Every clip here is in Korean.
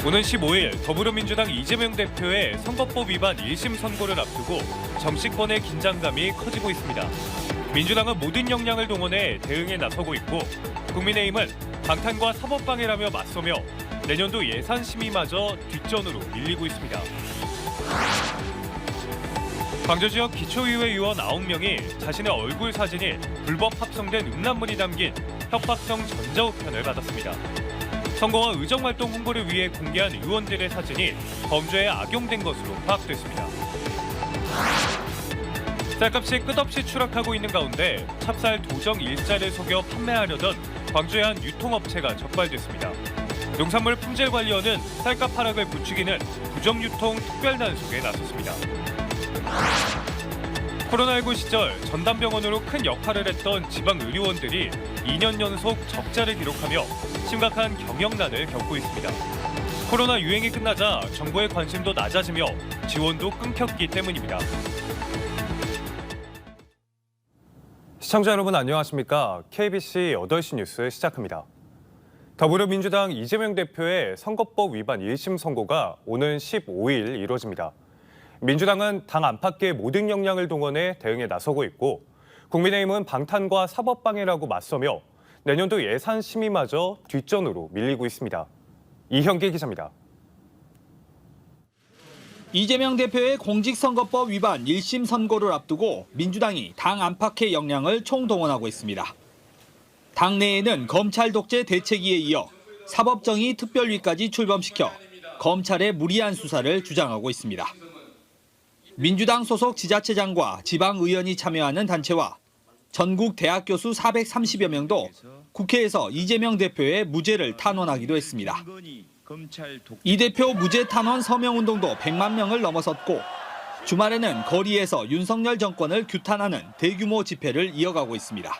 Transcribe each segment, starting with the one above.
오는 15일 더불어민주당 이재명 대표의 선거법 위반 1심 선고를 앞두고 정치권의 긴장감이 커지고 있습니다. 민주당은 모든 역량을 동원해 대응에 나서고 있고 국민의힘은 방탄과 사법방해라며 맞서며 내년도 예산 심의마저 뒷전으로 밀리고 있습니다. 광주 지역 기초의회 의원 9명이 자신의 얼굴 사진이 불법 합성된 음란물이 담긴 협박성 전자우편을 받았습니다. 선거와 의정활동 홍보를 위해 공개한 의원들의 사진이 범죄에 악용된 것으로 파악됐습니다. 쌀값이 끝없이 추락하고 있는 가운데 찹쌀 도정 일자를 속여 판매하려던 광주의 한 유통업체가 적발됐습니다. 농산물 품질관리원은 쌀값 하락을 부추기는 부정유통 특별단속에 나섰습니다. 코로나19 시절 전담병원으로 큰 역할을 했던 지방의료원들이 2년 연속 적자를 기록하며 심각한 경영난을 겪고 있습니다. 코로나 유행이 끝나자 정부의 관심도 낮아지며 지원도 끊겼기 때문입니다. 시청자 여러분 안녕하십니까? KBC 8시 뉴스 시작합니다. 더불어민주당 이재명 대표의 선거법 위반 1심 선고가 오는 15일 이루어집니다. 민주당은 당 안팎의 모든 역량을 동원해 대응에 나서고 있고 국민의힘은 방탄과 사법방해라고 맞서며 내년도 예산 심의마저 뒷전으로 밀리고 있습니다. 이현기 기자입니다. 이재명 대표의 공직선거법 위반 1심 선고를 앞두고 민주당이 당 안팎의 역량을 총동원하고 있습니다. 당내에는 검찰 독재 대책위에 이어 사법정의 특별위까지 출범시켜 검찰의 무리한 수사를 주장하고 있습니다. 민주당 소속 지자체장과 지방의원이 참여하는 단체와 전국 대학 교수 430여 명도 국회에서 이재명 대표의 무죄를 탄원하기도 했습니다. 이 대표 무죄 탄원 서명운동도 100만 명을 넘어섰고 주말에는 거리에서 윤석열 정권을 규탄하는 대규모 집회를 이어가고 있습니다.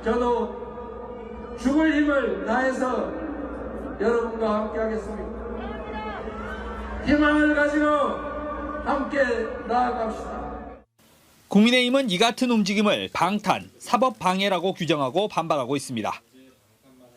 저도 죽을 힘을 다해서 여러분과 함께하겠습니다. 희망을 가지고 함께 나아갑시다. 국민의힘은 이 같은 움직임을 방탄, 사법방해라고 규정하고 반발하고 있습니다.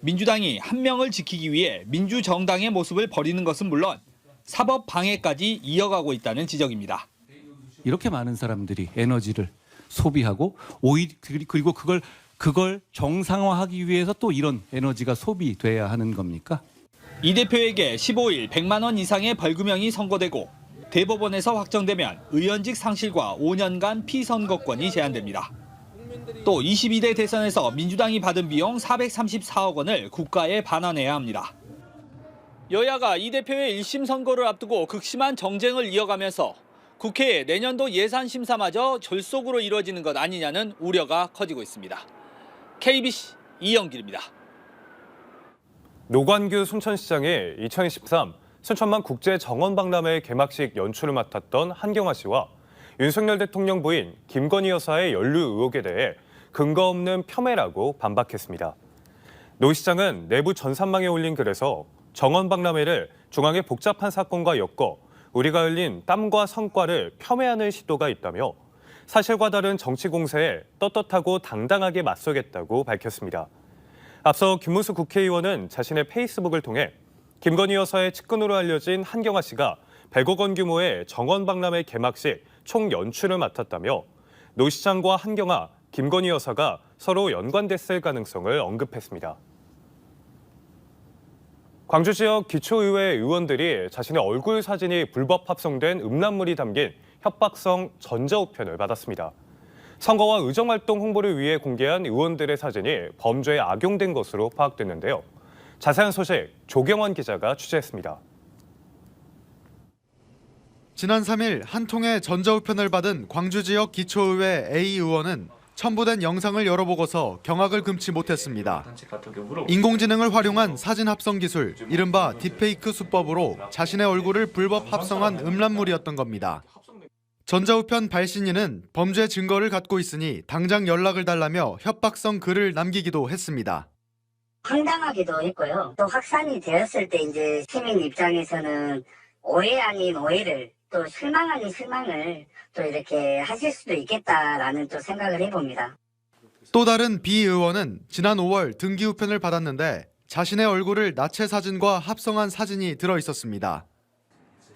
민주당이 한 명을 지키기 위해 민주정당의 모습을 버리는 것은 물론 사법방해까지 이어가고 있다는 지적입니다. 이렇게 많은 사람들이 에너지를 소비하고 그리고 그걸 정상화하기 위해서 또 이런 에너지가 소비돼야 하는 겁니까? 이 대표에게 15일 100만 원 이상의 벌금형이 선고되고 대법원에서 확정되면 의원직 상실과 5년간 피선거권이 제한됩니다. 또 22대 대선에서 민주당이 받은 비용 434억 원을 국가에 반환해야 합니다. 여야가 이 대표의 1심 선고를 앞두고 극심한 정쟁을 이어가면서 국회의 내년도 예산 심사마저 졸속으로 이루어지는 것 아니냐는 우려가 커지고 있습니다. KBC 이영길입니다. 노관규 순천시장이 2013 순천만 국제정원박람회 개막식 연출을 맡았던 한경화 씨와 윤석열 대통령 부인 김건희 여사의 연루 의혹에 대해 근거 없는 폄훼라고 반박했습니다. 노 시장은 내부 전산망에 올린 글에서 정원박람회를 중앙의 복잡한 사건과 엮어 우리가 흘린 땀과 성과를 폄훼하는 시도가 있다며 사실과 다른 정치 공세에 떳떳하고 당당하게 맞서겠다고 밝혔습니다. 앞서 김문수 국회의원은 자신의 페이스북을 통해 김건희 여사의 측근으로 알려진 한경화 씨가 100억 원 규모의 정원박람회 개막식 총 연출을 맡았다며 노 시장과 한경화, 김건희 여사가 서로 연관됐을 가능성을 언급했습니다. 광주 지역 기초의회 의원들이 자신의 얼굴 사진이 불법 합성된 음란물이 담긴 협박성 전자우편을 받았습니다. 선거와 의정활동 홍보를 위해 공개한 의원들의 사진이 범죄에 악용된 것으로 파악됐는데요. 자세한 소식 조경원 기자가 취재했습니다. 지난 3일 한 통의 전자우편을 받은 광주 지역 기초의회 A 의원은 첨부된 영상을 열어보고서 경악을 금치 못했습니다. 인공지능을 활용한 사진 합성 기술, 이른바 딥페이크 수법으로 자신의 얼굴을 불법 합성한 음란물이었던 겁니다. 전자우편 발신인은 범죄 증거를 갖고 있으니 당장 연락을 달라며 협박성 글을 남기기도 했습니다. 황당하기도 했고요. 또 확산이 되었을 때 이제 시민 입장에서는 오해 아닌 오해를 또 실망 아닌 실망을 또 이렇게 하실 수도 있겠다라는 또 생각을 해봅니다. 또 다른 B 의원은 지난 5월 등기우편을 받았는데 자신의 얼굴을 나체 사진과 합성한 사진이 들어 있었습니다.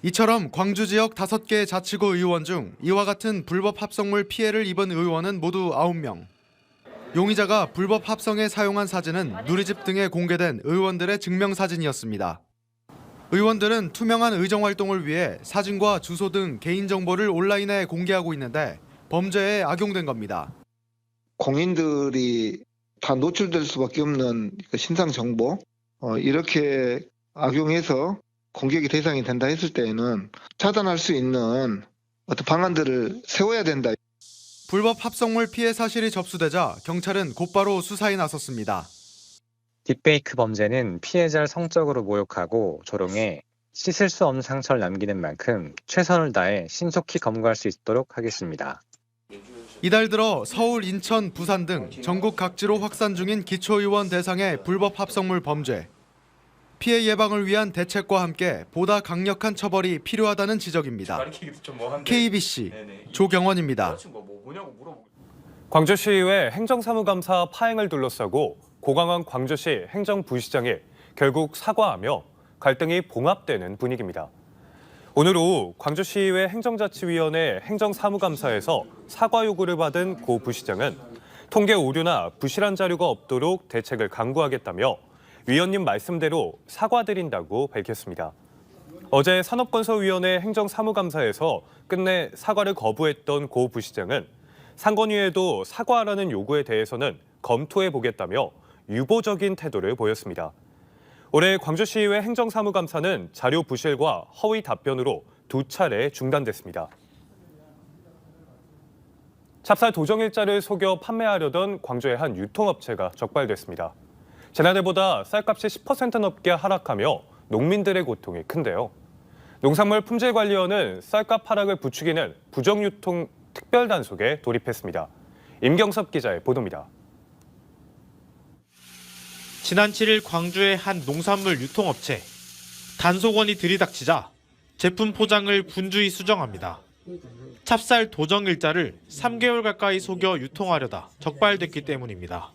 이처럼 광주 지역 5개 자치구 의원 중 이와 같은 불법 합성물 피해를 입은 의원은 모두 9명. 용의자가 불법 합성에 사용한 사진은 누리집 등에 공개된 의원들의 증명사진이었습니다. 의원들은 투명한 의정활동을 위해 사진과 주소 등 개인정보를 온라인에 공개하고 있는데 범죄에 악용된 겁니다. 공인들이 다 노출될 수밖에 없는 신상 정보 이렇게 악용해서 공격의 대상이 된다 했을 때에는 차단할 수 있는 어떤 방안들을 세워야 된다. 불법 합성물 피해 사실이 접수되자 경찰은 곧바로 수사에 나섰습니다. 딥페이크 범죄는 피해자를 성적으로 모욕하고 조롱해 씻을 수 없는 상처를 남기는 만큼 최선을 다해 신속히 검거할 수 있도록 하겠습니다. 이달 들어 서울, 인천, 부산 등 전국 각지로 확산 중인 기초의원 대상의 불법 합성물 범죄. 피해 예방을 위한 대책과 함께 보다 강력한 처벌이 필요하다는 지적입니다. KBC 조경원입니다. 광주시의회 행정사무감사 파행을 둘러싸고 고광원 광주시 행정부시장이 결국 사과하며 갈등이 봉합되는 분위기입니다. 오늘 오후 광주시의회 행정자치위원회 행정사무감사에서 사과 요구를 받은 고 부시장은 통계 오류나 부실한 자료가 없도록 대책을 강구하겠다며 위원님 말씀대로 사과드린다고 밝혔습니다. 어제 산업건설위원회 행정사무감사에서 끝내 사과를 거부했던 고 부시장은 상권위에도 사과하라는 요구에 대해서는 검토해보겠다며 유보적인 태도를 보였습니다. 올해 광주시의회 행정사무감사는 자료 부실과 허위 답변으로 2차례 중단됐습니다. 찹쌀 도정일자를 속여 판매하려던 광주의 한 유통업체가 적발됐습니다. 지난해보다 쌀값이 10% 넘게 하락하며 농민들의 고통이 큰데요. 농산물 품질관리원은 쌀값 하락을 부추기는 부정유통 특별단속에 돌입했습니다. 임경섭 기자의 보도입니다. 지난 7일 광주의 한 농산물 유통업체. 단속원이 들이닥치자 제품 포장을 분주히 수정합니다. 찹쌀 도정일자를 3개월 가까이 속여 유통하려다 적발됐기 때문입니다.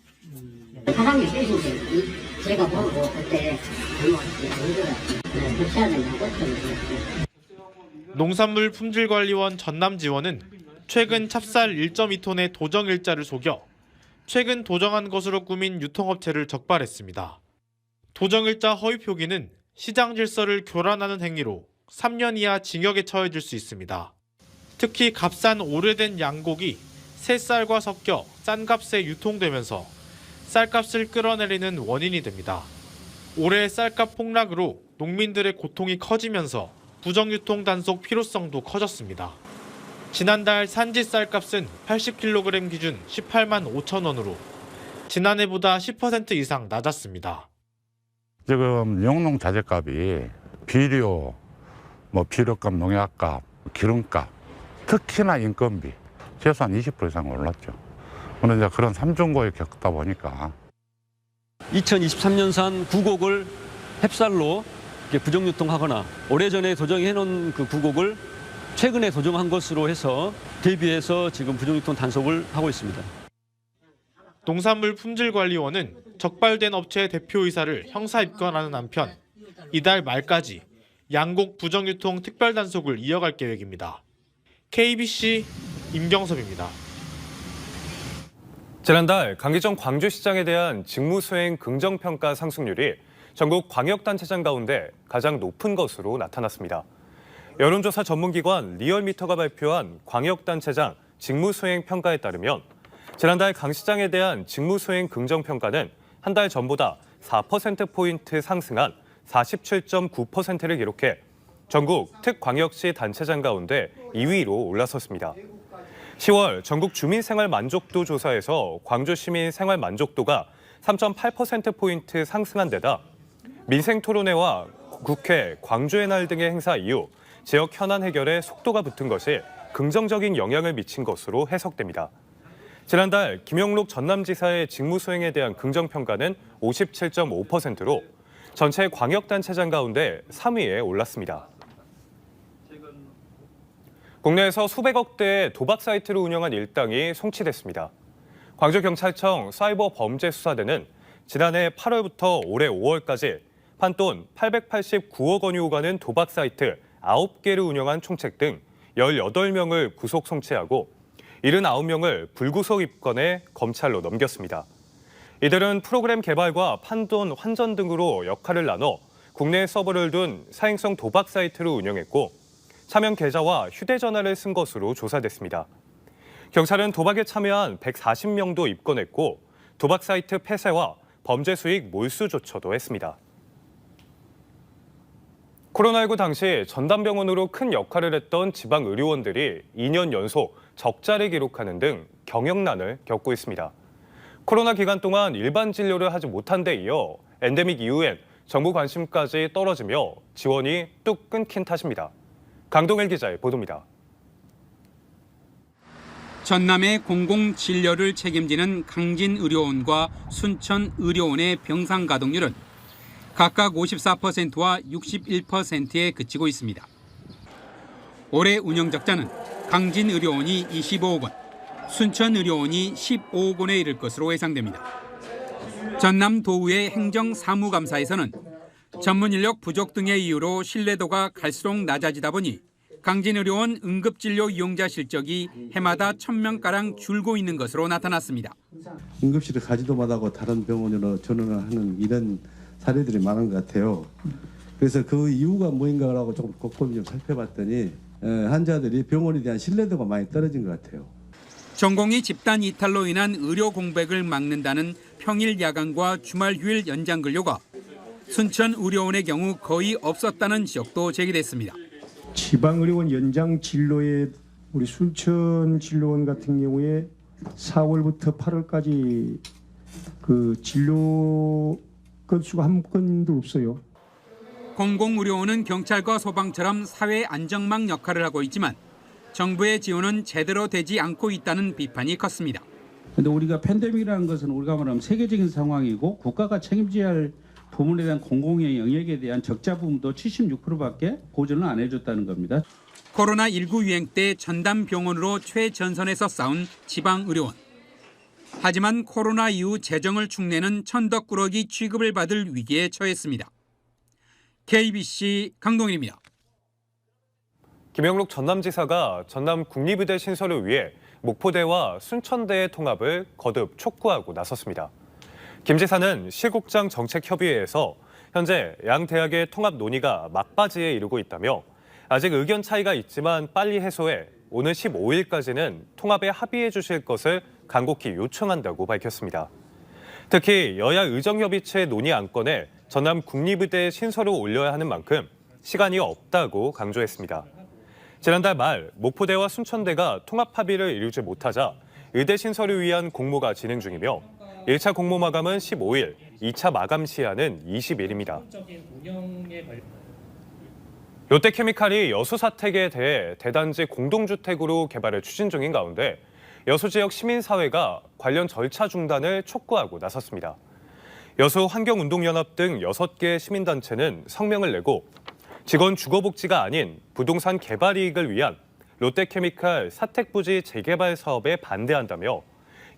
사장님 쓰신지 제가 보고 그때 농산물 품질관리원 전남지원은 최근 찹쌀 1.2톤의 도정일자를 속여 최근 도정한 것으로 꾸민 유통업체를 적발했습니다. 도정일자 허위 표기는 시장 질서를 교란하는 행위로 3년 이하 징역에 처해질 수 있습니다. 특히 값싼 오래된 양곡이 새 쌀과 섞여 싼 값에 유통되면서 쌀값을 끌어내리는 원인이 됩니다. 올해 쌀값 폭락으로 농민들의 고통이 커지면서 부정유통 단속 필요성도 커졌습니다. 지난달 산지 쌀값은 80kg 기준 18만 5천 원으로 지난해보다 10% 이상 낮았습니다. 지금 영농 자재값이 비료, 비료값, 농약값, 기름값, 특히나 인건비 최소한 20% 이상 올랐죠. 그런데 이제 그런 삼중고에 겪다 보니까 2023년산 구곡을 햅쌀로 부정유통하거나 오래전에 도정해놓은 그 구곡을 최근에 도정한 것으로 해서 대비해서 지금 부정유통 단속을 하고 있습니다. 농산물 품질관리원은 적발된 업체 대표이사를 형사 입건하는 한편 이달 말까지 양곡 부정유통 특별단속을 이어갈 계획입니다. KBC 임경섭입니다. 지난달 강기정 광주시장에 대한 직무수행 긍정평가 상승률이 전국 광역단체장 가운데 가장 높은 것으로 나타났습니다. 여론조사 전문기관 리얼미터가 발표한 광역단체장 직무수행 평가에 따르면 지난달 강 시장에 대한 직무수행 긍정평가는 한 달 전보다 4%포인트 상승한 47.9%를 기록해 전국 특광역시 단체장 가운데 2위로 올라섰습니다. 10월 전국 주민생활 만족도 조사에서 광주 시민 생활 만족도가 3.8%포인트 상승한 데다 민생토론회와 국회, 광주의 날 등의 행사 이후 지역 현안 해결에 속도가 붙은 것이 긍정적인 영향을 미친 것으로 해석됩니다. 지난달 김영록 전남지사의 직무수행에 대한 긍정평가는 57.5%로 전체 광역단체장 가운데 3위에 올랐습니다. 국내에서 수백억 대의 도박 사이트를 운영한 일당이 송치됐습니다. 광주경찰청 사이버범죄수사대는 지난해 8월부터 올해 5월까지 판돈 889억 원이 오가는 도박 사이트 9개를 운영한 총책 등 18명을 구속 송치하고 79명을 불구속 입건해 검찰로 넘겼습니다. 이들은 프로그램 개발과 판돈 환전 등으로 역할을 나눠 국내에 서버를 둔 사행성 도박 사이트를 운영했고 차명 계좌와 휴대전화를 쓴 것으로 조사됐습니다. 경찰은 도박에 참여한 140명도 입건했고 도박 사이트 폐쇄와 범죄 수익 몰수 조처도 했습니다. 코로나19 당시 전담병원으로 큰 역할을 했던 지방 의료원들이 2년 연속 적자를 기록하는 등 경영난을 겪고 있습니다. 코로나 기간 동안 일반 진료를 하지 못한 데 이어 엔데믹 이후엔 정부 관심까지 떨어지며 지원이 뚝 끊긴 탓입니다. 강동일 기자의 보도입니다. 전남의 공공진료를 책임지는 강진의료원과 순천의료원의 병상 가동률은 각각 54%와 61%에 그치고 있습니다. 올해 운영 적자는 강진의료원이 25억 원, 순천의료원이 15억 원에 이를 것으로 예상됩니다. 전남도의회 행정사무감사에서는 전문인력 부족 등의 이유로 신뢰도가 갈수록 낮아지다 보니 강진의료원 응급진료 이용자 실적이 해마다 1,000명가량 줄고 있는 것으로 나타났습니다. 응급실을 가지도 못하고 다른 병원으로 전원을 하는 이런 사례들이 많은 것 같아요. 그래서 그 이유가 뭐인가라고 조금 곰곰이 좀 살펴봤더니 환자들이 병원에 대한 신뢰도가 많이 떨어진 것 같아요. 전공의 집단 이탈로 인한 의료 공백을 막는다는 평일 야간과 주말 휴일 연장 근로가 순천의료원의 경우 거의 없었다는 지적도 제기됐습니다. 지방의료원 연장 진로에 우리 순천진료원 같은 경우에 4월부터 8월까지 그 진료 건수가 한 건도 없어요. 공공의료원은 경찰과 소방처럼 사회 안정망 역할을 하고 있지만 정부의 지원은 제대로 되지 않고 있다는 비판이 컸습니다. 그런데 우리가 팬데믹이라는 것은 우리가 말하면 세계적인 상황이고 국가가 책임져야 할 부문에 대한 공공의 영역에 대한 적자 부분도 76%밖에 보전을 안 해줬다는 겁니다. 코로나19 유행 때 전담병원으로 최전선에서 싸운 지방의료원. 하지만 코로나 이후 재정을 축내는 천덕꾸러기 취급을 받을 위기에 처했습니다. KBC 강동일입니다. 김영록 전남지사가 전남 국립의대 신설을 위해 목포대와 순천대의 통합을 거듭 촉구하고 나섰습니다. 김 지사는 실국장 정책협의회에서 현재 양 대학의 통합 논의가 막바지에 이르고 있다며 아직 의견 차이가 있지만 빨리 해소해 오늘 15일까지는 통합에 합의해 주실 것을 간곡히 요청한다고 밝혔습니다. 특히 여야 의정협의체 논의 안건에 전남 국립의대 신설을 올려야 하는 만큼 시간이 없다고 강조했습니다. 지난달 말 목포대와 순천대가 통합 합의를 이루지 못하자 의대 신설을 위한 공모가 진행 중이며 1차 공모 마감은 15일, 2차 마감 시한은 20일입니다. 롯데케미칼이 여수 사택에 대해 대단지 공동주택으로 개발을 추진 중인 가운데 여수 지역 시민사회가 관련 절차 중단을 촉구하고 나섰습니다. 여수 환경운동연합 등 6개 시민단체는 성명을 내고 직원 주거복지가 아닌 부동산 개발 이익을 위한 롯데케미칼 사택부지 재개발 사업에 반대한다며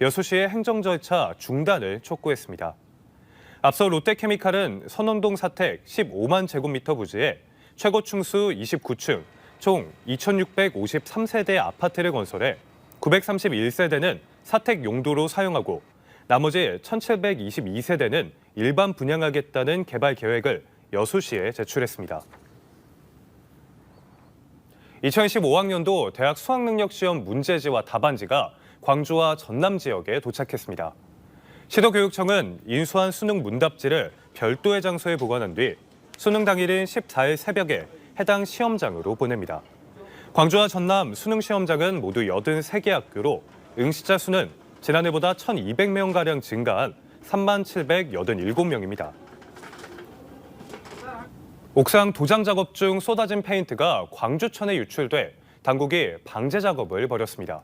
여수시의 행정 절차 중단을 촉구했습니다. 앞서 롯데케미칼은 선원동 사택 15만 제곱미터 부지에 최고 층수 29층, 총 2,653세대 아파트를 건설해 931세대는 사택 용도로 사용하고 나머지 1,722세대는 일반 분양하겠다는 개발 계획을 여수시에 제출했습니다. 2015학년도 대학 수학능력시험 문제지와 답안지가 광주와 전남 지역에 도착했습니다. 시도교육청은 인수한 수능 문답지를 별도의 장소에 보관한 뒤 수능 당일인 14일 새벽에 해당 시험장으로 보냅니다. 광주와 전남 수능 시험장은 모두 83개 학교로 응시자 수는 지난해보다 1,200명가량 증가한 3787명입니다. 옥상 도장 작업 중 쏟아진 페인트가 광주천에 유출돼 당국이 방제 작업을 벌였습니다.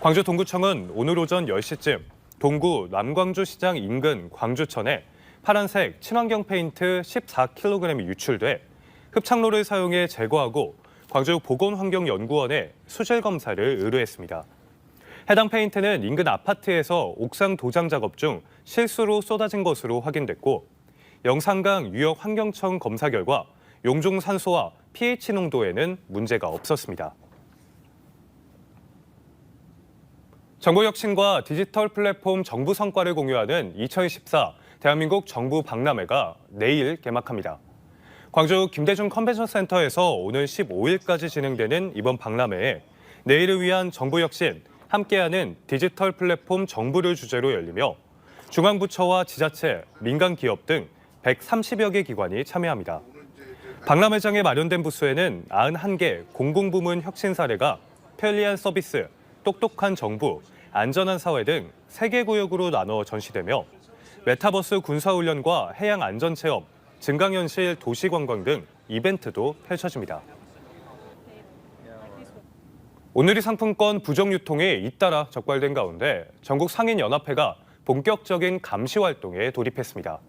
광주 동구청은 오늘 오전 10시쯤 동구 남광주시장 인근 광주천에 파란색 친환경 페인트 14kg이 유출돼 흡착로를 사용해 제거하고 광주 보건환경연구원에 수질 검사를 의뢰했습니다. 해당 페인트는 인근 아파트에서 옥상 도장 작업 중 실수로 쏟아진 것으로 확인됐고 영산강 유역환경청 검사 결과 용종 산소와 pH 농도에는 문제가 없었습니다. 정보혁신과 디지털 플랫폼 정부 성과를 공유하는 2014 대한민국 정부 박람회가 내일 개막합니다. 광주 김대중 컨벤션 센터에서 오늘 15일까지 진행되는 이번 박람회에 내일을 위한 정보혁신, 함께하는 디지털 플랫폼 정부를 주제로 열리며 중앙부처와 지자체, 민간기업 등 130여 개 기관이 참여합니다. 박람회장에 마련된 부스에는 91개 공공부문 혁신 사례가 편리한 서비스, 똑똑한 정부, 안전한 사회 등 3개 구역으로 나눠 전시되며 메타버스 군사훈련과 해양안전체험, 증강현실 도시관광 등 이벤트도 펼쳐집니다. 오늘이 상품권 부정 유통이 잇따라 적발된 가운데 전국 상인연합회가 본격적인 감시 활동에 돌입했습니다.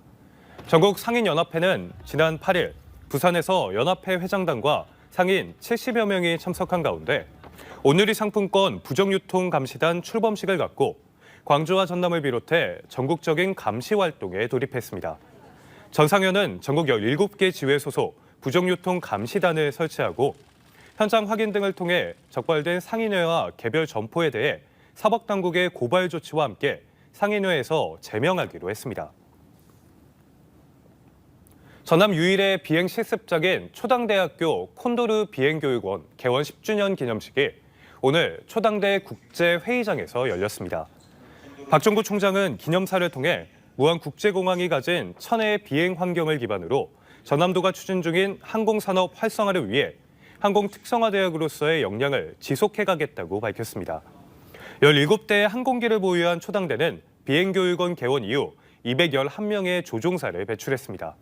전국 상인연합회는 지난 8일 부산에서 연합회 회장단과 상인 70여 명이 참석한 가운데 오늘이 상품권 부정 유통 감시단 출범식을 갖고 광주와 전남을 비롯해 전국적인 감시 활동에 돌입했습니다. 전상현은 전국 17개 지회 소속 부정 유통 감시단을 설치하고 현장 확인 등을 통해 적발된 상인회와 개별 점포에 대해 사법당국의 고발 조치와 함께 상인회에서 제명하기로 했습니다. 전남 유일의 비행 실습장인 초당대학교 콘도르 비행교육원 개원 10주년 기념식이 오늘 초당대 국제회의장에서 열렸습니다. 박종구 총장은 기념사를 통해 무안국제공항이 가진 천혜의 비행 환경을 기반으로 전남도가 추진 중인 항공산업 활성화를 위해 항공특성화대학으로서의 역량을 지속해가겠다고 밝혔습니다. 17대의 항공기를 보유한 초당대는 비행교육원 개원 이후 211명의 조종사를 배출했습니다.